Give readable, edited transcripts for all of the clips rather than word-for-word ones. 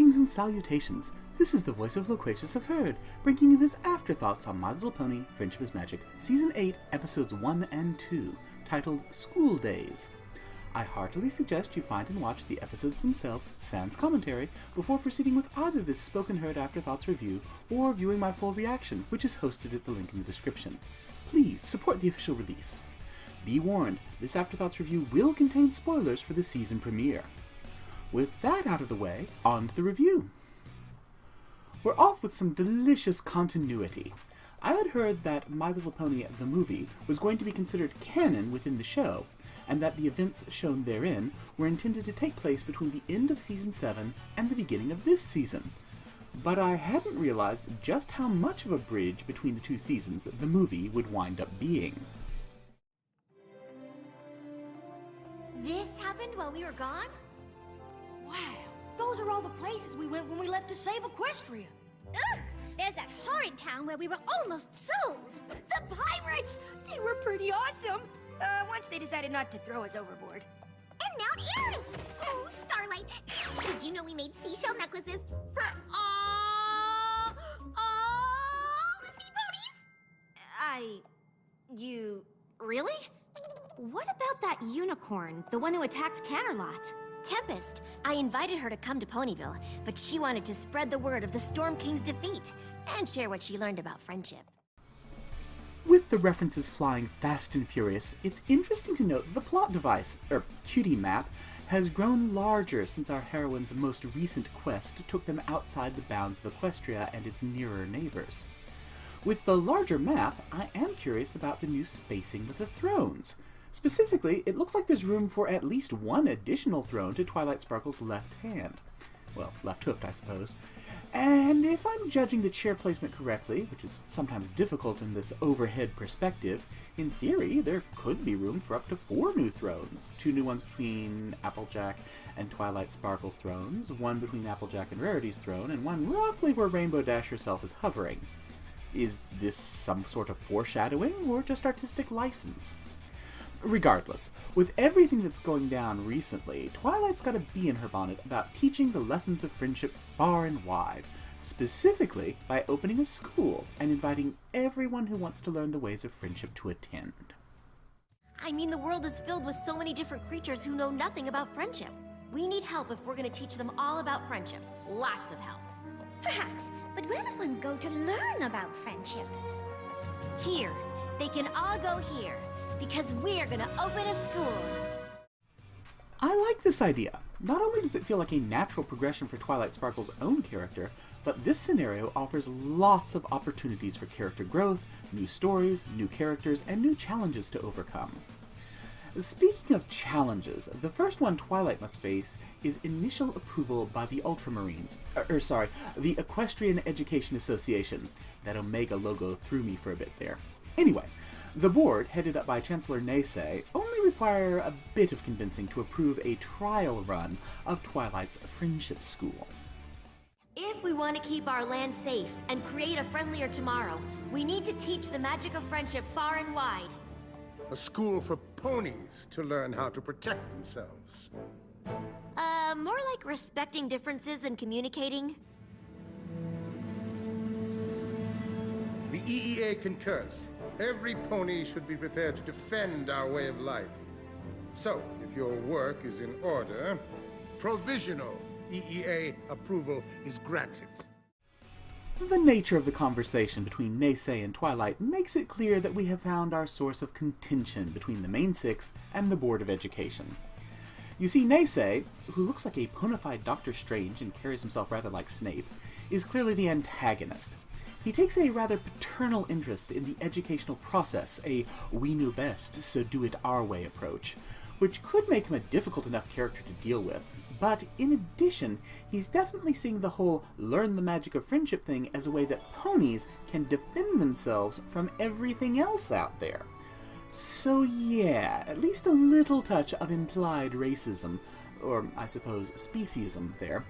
Greetings and salutations. This is the voice of Loquacious of Herd, bringing you his afterthoughts on My Little Pony: Friendship is Magic, Season 8, Episodes 1 and 2, titled School Daze. I heartily suggest you find and watch the episodes themselves, sans commentary, before proceeding with either this Spoken Herd Afterthoughts review or viewing my full reaction, which is hosted at the link in the description. Please support the official release. Be warned, this Afterthoughts review will contain spoilers for the season premiere. With that out of the way, on to the review. We're off with some delicious continuity. I had heard that My Little Pony the movie was going to be considered canon within the show, and that the events shown therein were intended to take place between the end of Season 7 and the beginning of this season. But I hadn't realized just how much of a bridge between the two seasons the movie would wind up being. This happened while we were gone? Wow, those are all the places we went when we left to save Equestria. Ugh! There's that horrid town where we were almost sold! The pirates! They were pretty awesome! Once they decided not to throw us overboard. And Mount Eris! Oh, Starlight! Did you know we made seashell necklaces for all the sea ponies? You... really? What about that unicorn, the one who attacked Canterlot? Tempest. I invited her to come to Ponyville, but she wanted to spread the word of the Storm King's defeat and share what she learned about friendship. With the references flying fast and furious, it's interesting to note that the plot device, cutie map, has grown larger since our heroine's most recent quest took them outside the bounds of Equestria and its nearer neighbors. With the larger map, I am curious about the new spacing of the thrones. Specifically, it looks like there's room for at least one additional throne to Twilight Sparkle's left hand. Well, left-hoofed, I suppose. And if I'm judging the chair placement correctly, which is sometimes difficult in this overhead perspective, in theory, there could be room for up to 4 new thrones. 2 new ones between Applejack and Twilight Sparkle's thrones, 1 between Applejack and Rarity's throne, and 1 roughly where Rainbow Dash herself is hovering. Is this some sort of foreshadowing, or just artistic license? Regardless, with everything that's going down recently, Twilight's got a bee in her bonnet about teaching the lessons of friendship far and wide, specifically by opening a school and inviting everyone who wants to learn the ways of friendship to attend. I mean, the world is filled with so many different creatures who know nothing about friendship. We need help if we're going to teach them all about friendship. Lots of help. Perhaps, but where does one go to learn about friendship? Here. They can all go here. Because we're gonna open a school. I like this idea. Not only does it feel like a natural progression for Twilight Sparkle's own character, but this scenario offers lots of opportunities for character growth, new stories, new characters, and new challenges to overcome. Speaking of challenges, the first one Twilight must face is initial approval by the Ultramarines. The Equestrian Education Association. That Omega logo threw me for a bit there. Anyway, the board, headed up by Chancellor Daze, only require a bit of convincing to approve a trial run of Twilight's Friendship School. If we want to keep our land safe and create a friendlier tomorrow, we need to teach the magic of friendship far and wide. A school for ponies to learn how to protect themselves. More like respecting differences and communicating. The EEA concurs. Every pony should be prepared to defend our way of life. So, if your work is in order, provisional EEA approval is granted. The nature of the conversation between Daze and Twilight makes it clear that we have found our source of contention between the main 6 and the Board of Education. You see, Daze, who looks like a bona fide Dr. Strange and carries himself rather like Snape, is clearly the antagonist. He takes a rather paternal interest in the educational process, a we knew best, so do it our way approach, which could make him a difficult enough character to deal with. But in addition, he's definitely seeing the whole learn the magic of friendship thing as a way that ponies can defend themselves from everything else out there. So yeah, at least a little touch of implied racism, or I suppose speciesism there.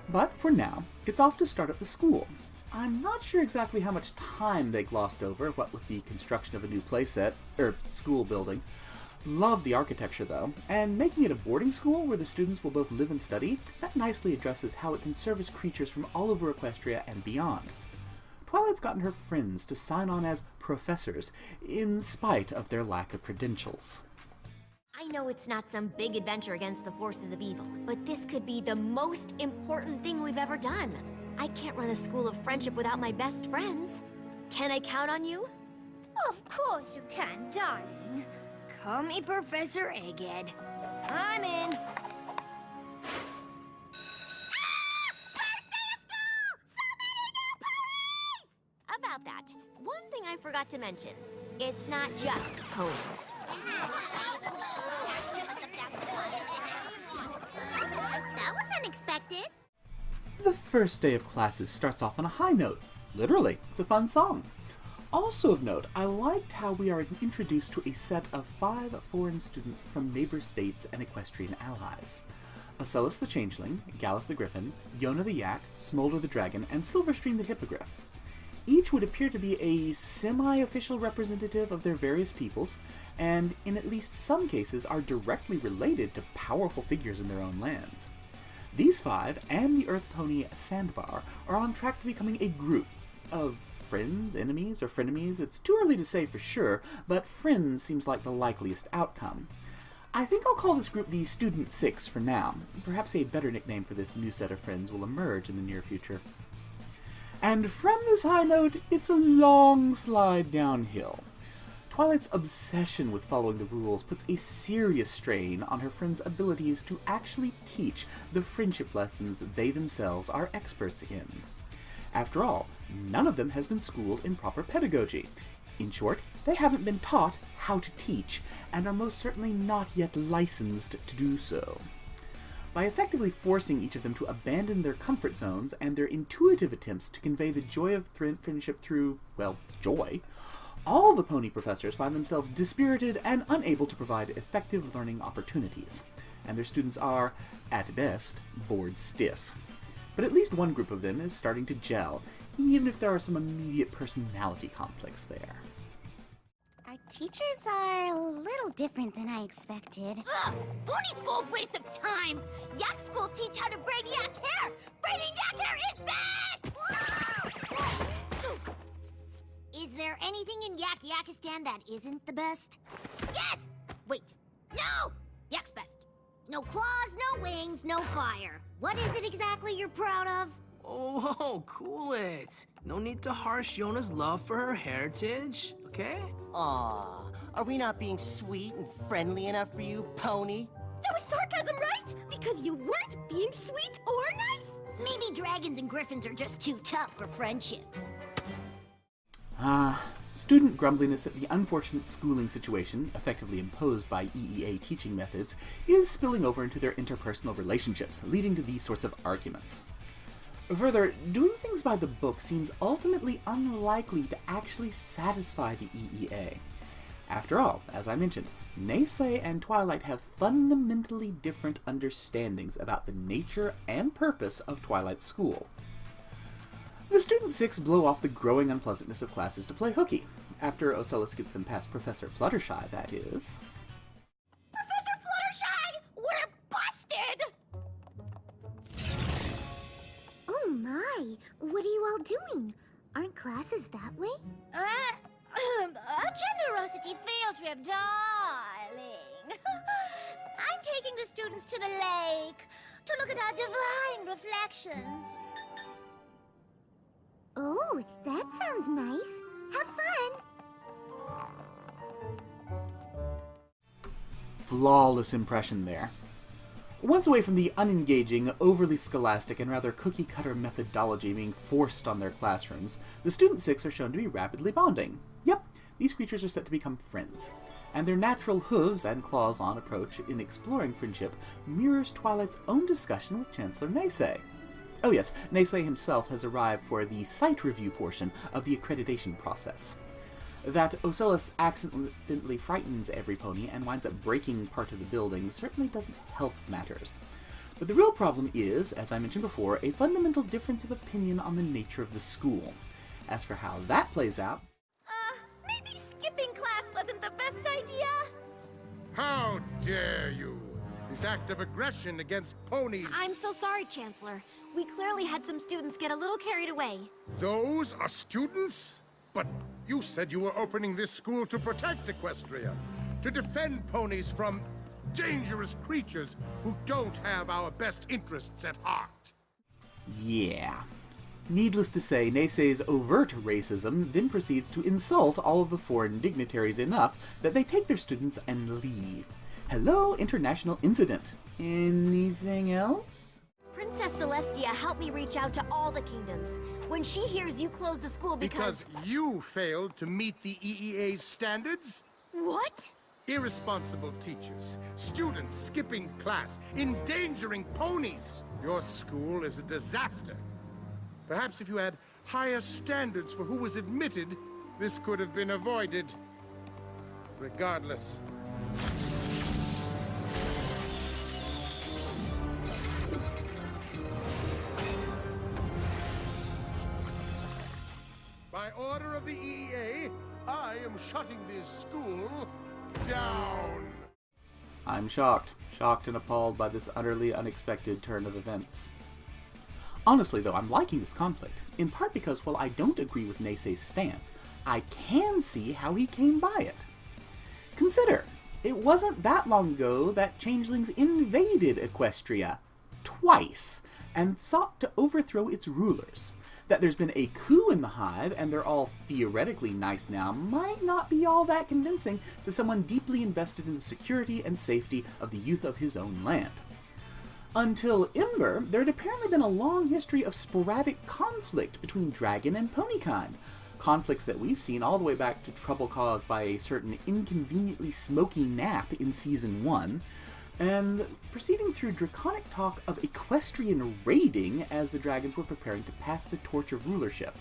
But for now, it's off to start up the school. I'm not sure exactly how much time they glossed over, what with the construction of a new playset, school building, Love the architecture though, and making it a boarding school where the students will both live and study, that nicely addresses how it can service creatures from all over Equestria and beyond. Twilight's gotten her friends to sign on as professors, in spite of their lack of credentials. I know it's not some big adventure against the forces of evil, but this could be the most important thing we've ever done. I can't run a school of friendship without my best friends. Can I count on you? Of course you can, darling. Call me Professor Egghead. I'm in. About that, one thing I forgot to mention. It's not just ponies. That was unexpected. The first day of classes starts off on a high note. Literally, it's a fun song. Also of note, I liked how we are introduced to a set of 5 foreign students from neighbor states and equestrian allies. Ocellus the Changeling, Gallus the Griffin, Yona the Yak, Smolder the Dragon, and Silverstream the Hippogriff. Each would appear to be a semi-official representative of their various peoples, and in at least some cases are directly related to powerful figures in their own lands. These 5, and the Earth Pony Sandbar, are on track to becoming a group of friends, enemies, or frenemies. It's too early to say for sure, but friends seems like the likeliest outcome. I think I'll call this group the Student 6 for now. Perhaps a better nickname for this new set of friends will emerge in the near future. And from this high note, it's a long slide downhill. Twilight's obsession with following the rules puts a serious strain on her friends' abilities to actually teach the friendship lessons that they themselves are experts in. After all, none of them has been schooled in proper pedagogy. In short, they haven't been taught how to teach, and are most certainly not yet licensed to do so. By effectively forcing each of them to abandon their comfort zones and their intuitive attempts to convey the joy of friendship through, well, joy, all the pony professors find themselves dispirited and unable to provide effective learning opportunities, and their students are, at best, bored stiff. But at least one group of them is starting to gel, even if there are some immediate personality conflicts there. Our teachers are a little different than I expected. Ugh! Pony school waste of time! Yak school teach how to braid yak hair! Braiding yak hair is best! Is there anything in Yakistan that isn't the best? Yes! Wait. No! Yak's best. No claws, no wings, no fire. What is it exactly you're proud of? Oh, cool it. No need to harsh Yona's love for her heritage, okay? Aw, are we not being sweet and friendly enough for you, Pony? That was sarcasm, right? Because you weren't being sweet or nice? Maybe dragons and griffins are just too tough for friendship. Student grumbliness at the unfortunate schooling situation, effectively imposed by EEA teaching methods, is spilling over into their interpersonal relationships, leading to these sorts of arguments. Further, doing things by the book seems ultimately unlikely to actually satisfy the EEA. After all, as I mentioned, Nace and Twilight have fundamentally different understandings about the nature and purpose of Twilight's school. The Student 6 blow off the growing unpleasantness of classes to play hooky, after Ocellus gets them past Professor Fluttershy, that is. Professor Fluttershy! We're busted! Oh my, what are you all doing? Aren't classes that way? A generosity field trip, darling. I'm taking the students to the lake to look at our divine reflections. Oh, that sounds nice. Have fun. Flawless impression there. Once away from the unengaging, overly scholastic, and rather cookie-cutter methodology being forced on their classrooms, the Student 6 are shown to be rapidly bonding. Yep, these creatures are set to become friends, and their natural hooves and claws-on approach in exploring friendship mirrors Twilight's own discussion with Chancellor Nace. Oh yes, Nace himself has arrived for the site review portion of the accreditation process. That Ocellus accidentally frightens every pony and winds up breaking part of the building certainly doesn't help matters. But the real problem is, as I mentioned before, a fundamental difference of opinion on the nature of the school. As for how that plays out... Maybe skipping class wasn't the best idea. How dare you! This act of aggression against ponies... I'm so sorry, Chancellor. We clearly had some students get a little carried away. Those are students? But you said you were opening this school to protect Equestria, to defend ponies from dangerous creatures who don't have our best interests at heart. Yeah. Needless to say, Neisei's overt racism then proceeds to insult all of the foreign dignitaries enough that they take their students and leave. Hello, international incident. Anything else? Princess Celestia helped me reach out to all the kingdoms. When she hears you close the school Because you failed to meet the EEA's standards? What? Irresponsible teachers, students skipping class, endangering ponies. Your school is a disaster. Perhaps if you had higher standards for who was admitted, this could have been avoided. Regardless. By order of the EEA, I am shutting this school down. I'm shocked and appalled by this utterly unexpected turn of events. Honestly, though, I'm liking this conflict, in part because while I don't agree with Neisei's stance, I can see how he came by it. Consider, it wasn't that long ago that changelings invaded Equestria, twice, and sought to overthrow its rulers. That there's been a coup in the Hive, and they're all theoretically nice now, might not be all that convincing to someone deeply invested in the security and safety of the youth of his own land. Until Ember, there had apparently been a long history of sporadic conflict between dragon and ponykind, conflicts that we've seen all the way back to trouble caused by a certain inconveniently smoky nap in Season 1, and proceeding through draconic talk of equestrian raiding as the dragons were preparing to pass the torch of rulership.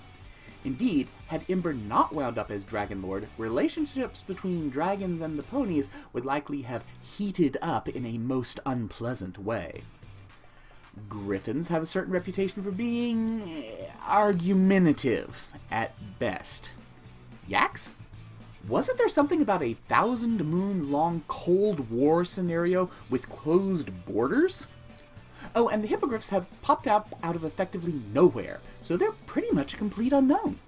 Indeed, had Ember not wound up as Dragon Lord, relationships between dragons and the ponies would likely have heated up in a most unpleasant way. Griffins have a certain reputation for being argumentative, at best. Yaks? Wasn't there something about a 1,000-moon-long Cold War scenario with closed borders? Oh, and the hippogriffs have popped out of effectively nowhere, so they're pretty much a complete unknown.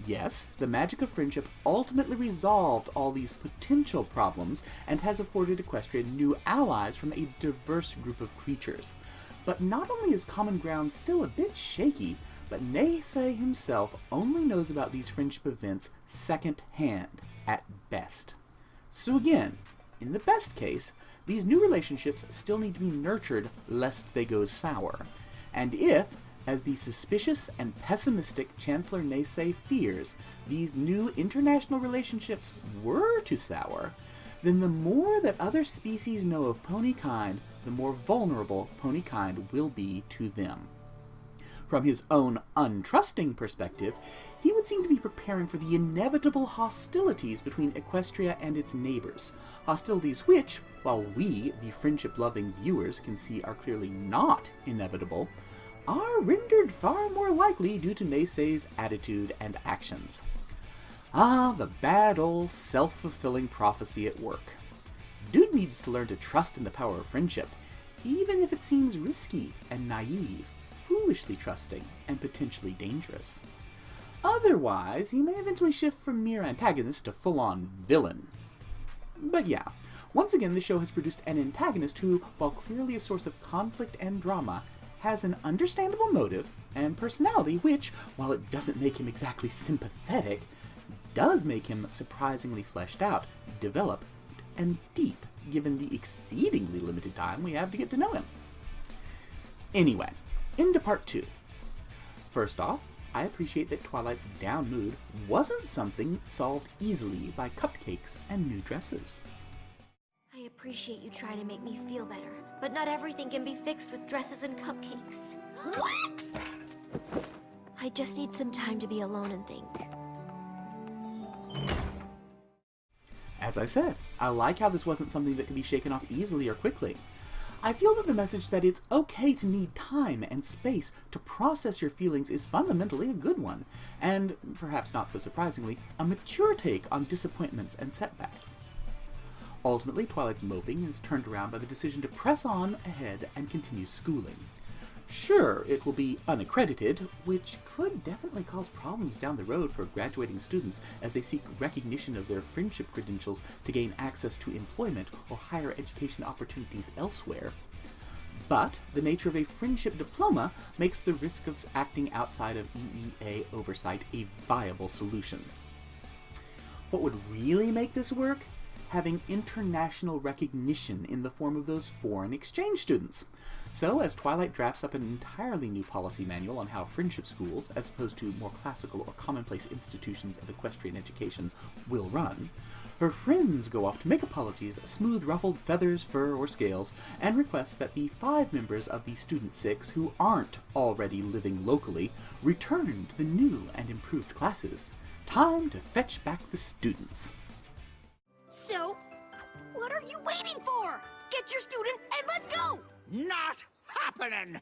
Yes, the magic of friendship ultimately resolved all these potential problems and has afforded Equestria new allies from a diverse group of creatures. But not only is common ground still a bit shaky, but Neisei himself only knows about these friendship events second-hand, at best. So again, in the best case, these new relationships still need to be nurtured lest they go sour. And if, as the suspicious and pessimistic Chancellor Neisei fears, these new international relationships were to sour, then the more that other species know of ponykind, the more vulnerable ponykind will be to them. From his own untrusting perspective, he would seem to be preparing for the inevitable hostilities between Equestria and its neighbors. Hostilities which, while we, the friendship-loving viewers, can see are clearly not inevitable, are rendered far more likely due to Neisei's attitude and actions. Ah, the bad old self-fulfilling prophecy at work. Dude needs to learn to trust in the power of friendship, even if it seems risky and naive, foolishly trusting, and potentially dangerous. Otherwise, he may eventually shift from mere antagonist to full-on villain. But yeah, once again the show has produced an antagonist who, while clearly a source of conflict and drama, has an understandable motive and personality which, while it doesn't make him exactly sympathetic, does make him surprisingly fleshed out, developed, and deep, given the exceedingly limited time we have to get to know him. Anyway, into part 2. First off, I appreciate that Twilight's down mood wasn't something solved easily by cupcakes and new dresses. I appreciate you trying to make me feel better, but not everything can be fixed with dresses and cupcakes. What? I just need some time to be alone and think. As I said, I like how this wasn't something that could be shaken off easily or quickly. I feel that the message that it's okay to need time and space to process your feelings is fundamentally a good one, and, perhaps not so surprisingly, a mature take on disappointments and setbacks. Ultimately, Twilight's moping is turned around by the decision to press on ahead and continue schooling. Sure, it will be unaccredited, which could definitely cause problems down the road for graduating students as they seek recognition of their friendship credentials to gain access to employment or higher education opportunities elsewhere. But the nature of a friendship diploma makes the risk of acting outside of EEA oversight a viable solution. What would really make this work? Having international recognition in the form of those foreign exchange students. So, as Twilight drafts up an entirely new policy manual on how friendship schools, as opposed to more classical or commonplace institutions of equestrian education, will run, her friends go off to make apologies, smooth ruffled feathers, fur, or scales, and request that the 5 members of the Student 6 who aren't already living locally return to the new and improved classes. Time to fetch back the students. So, what are you waiting for? Get your student and let's go! Not happening!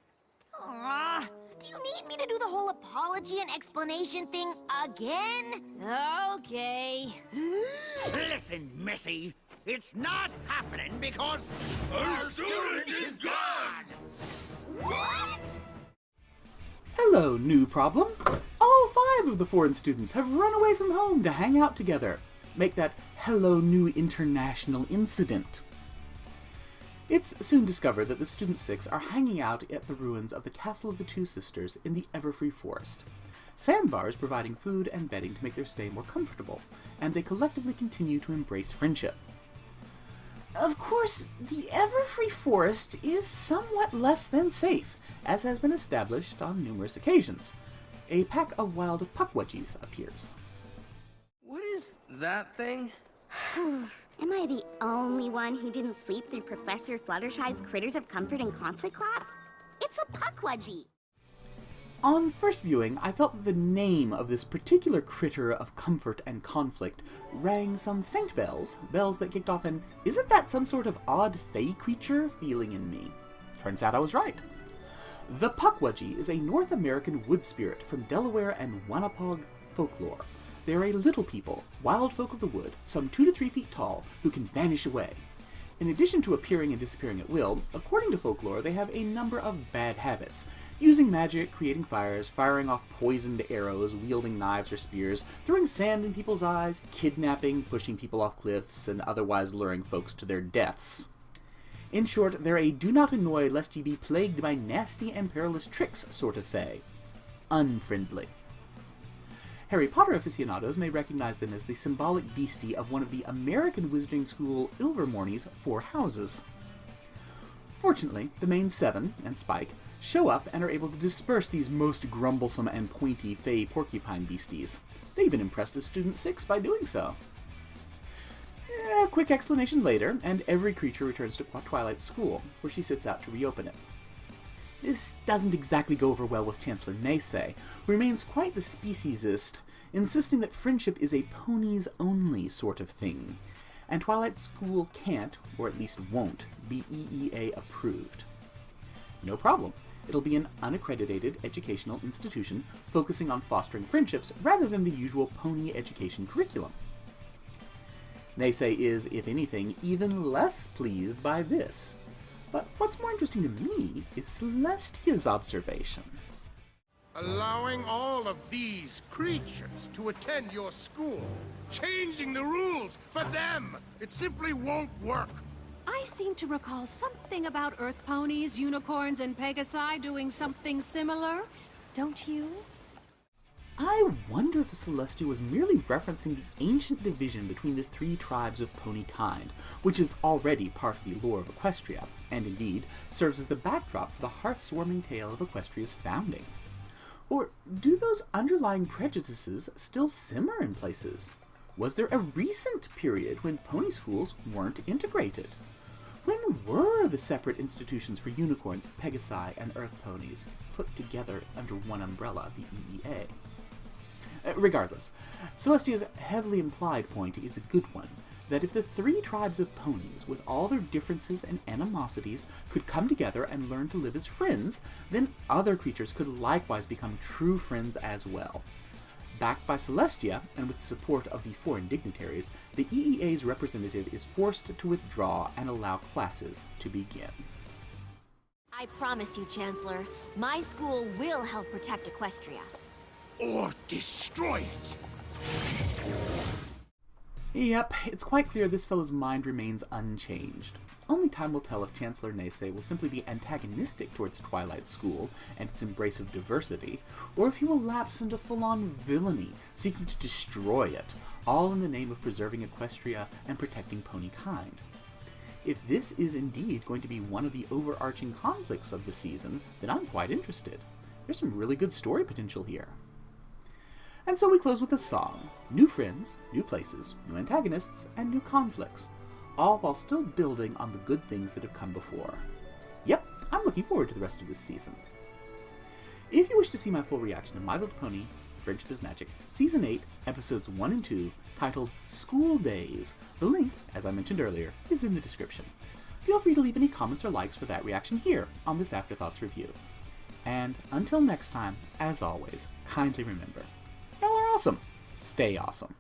Aw, do you need me to do the whole apology and explanation thing again? Okay. Listen, Missy, it's not happening because our student is gone! What? Hello, new problem. All 5 of the foreign students have run away from home to hang out together. Make that hello new international incident. It's soon discovered that the Student 6 are hanging out at the ruins of the Castle of the Two Sisters in the Everfree Forest. Sandbar is providing food and bedding to make their stay more comfortable, and they collectively continue to embrace friendship. Of course, the Everfree Forest is somewhat less than safe, as has been established on numerous occasions. A pack of wild Plop Wedgies appears. What is that thing? Am I the only one who didn't sleep through Professor Fluttershy's Critters of Comfort and Conflict class? It's a Plop Wedgie. On first viewing, I felt that the name of this particular critter of comfort and conflict rang some faint bells that kicked off an "isn't that some sort of odd fey creature?" feeling in me. Turns out I was right. The Plop Wedgie is a North American wood spirit from Delaware and Wanapog folklore. They are a little people, wild folk of the wood, some 2 to 3 feet tall, who can vanish away. In addition to appearing and disappearing at will, according to folklore, they have a number of bad habits. Using magic, creating fires, firing off poisoned arrows, wielding knives or spears, throwing sand in people's eyes, kidnapping, pushing people off cliffs, and otherwise luring folks to their deaths. In short, they're a do not annoy lest ye be plagued by nasty and perilous tricks sort of fae. Unfriendly. Harry Potter aficionados may recognize them as the symbolic beastie of one of the American Wizarding School Ilvermorny's 4 houses. Fortunately, the main 7, and Spike, show up and are able to disperse these most grumblesome and pointy fey porcupine beasties. They even impress the Student 6 by doing so. A quick explanation later, and every creature returns to Twilight's school, where she sits out to reopen it. This doesn't exactly go over well with Chancellor Daze, who remains quite the speciesist, insisting that friendship is a ponies-only sort of thing, and Twilight's school can't, or at least won't, be EEA approved. No problem. It'll be an unaccredited educational institution focusing on fostering friendships rather than the usual pony education curriculum. Daze is, if anything, even less pleased by this. But what's more interesting to me is Celestia's observation. Allowing all of these creatures to attend your school, changing the rules for them, it simply won't work. I seem to recall something about Earth ponies, unicorns, and Pegasi doing something similar. Don't you? I wonder if Celestia was merely referencing the ancient division between the 3 tribes of pony kind, which is already part of the lore of Equestria, and indeed serves as the backdrop for the hearth-warming tale of Equestria's founding. Or do those underlying prejudices still simmer in places? Was there a recent period when pony schools weren't integrated? When were the separate institutions for unicorns, Pegasi, and Earth ponies put together under one umbrella, the EEA? Regardless, Celestia's heavily implied point is a good one, that if the 3 tribes of ponies, with all their differences and animosities, could come together and learn to live as friends, then other creatures could likewise become true friends as well. Backed by Celestia, and with support of the foreign dignitaries, the EEA's representative is forced to withdraw and allow classes to begin. I promise you, Chancellor, my school will help protect Equestria. Or destroy it! Yep, it's quite clear this fellow's mind remains unchanged. Only time will tell if Chancellor Nese will simply be antagonistic towards Twilight School and its embrace of diversity, or if he will lapse into full-on villainy, seeking to destroy it, all in the name of preserving Equestria and protecting pony kind. If this is indeed going to be one of the overarching conflicts of the season, then I'm quite interested. There's some really good story potential here. And so we close with a song. New friends, new places, new antagonists, and new conflicts, all while still building on the good things that have come before. Yep, I'm looking forward to the rest of this season. If you wish to see my full reaction to My Little Pony, Friendship is Magic, Season 8, Episodes 1 and 2, titled School Daze, the link, as I mentioned earlier, is in the description. Feel free to leave any comments or likes for that reaction here on this Afterthoughts review. And until next time, as always, kindly remember, y'all are awesome. Stay awesome.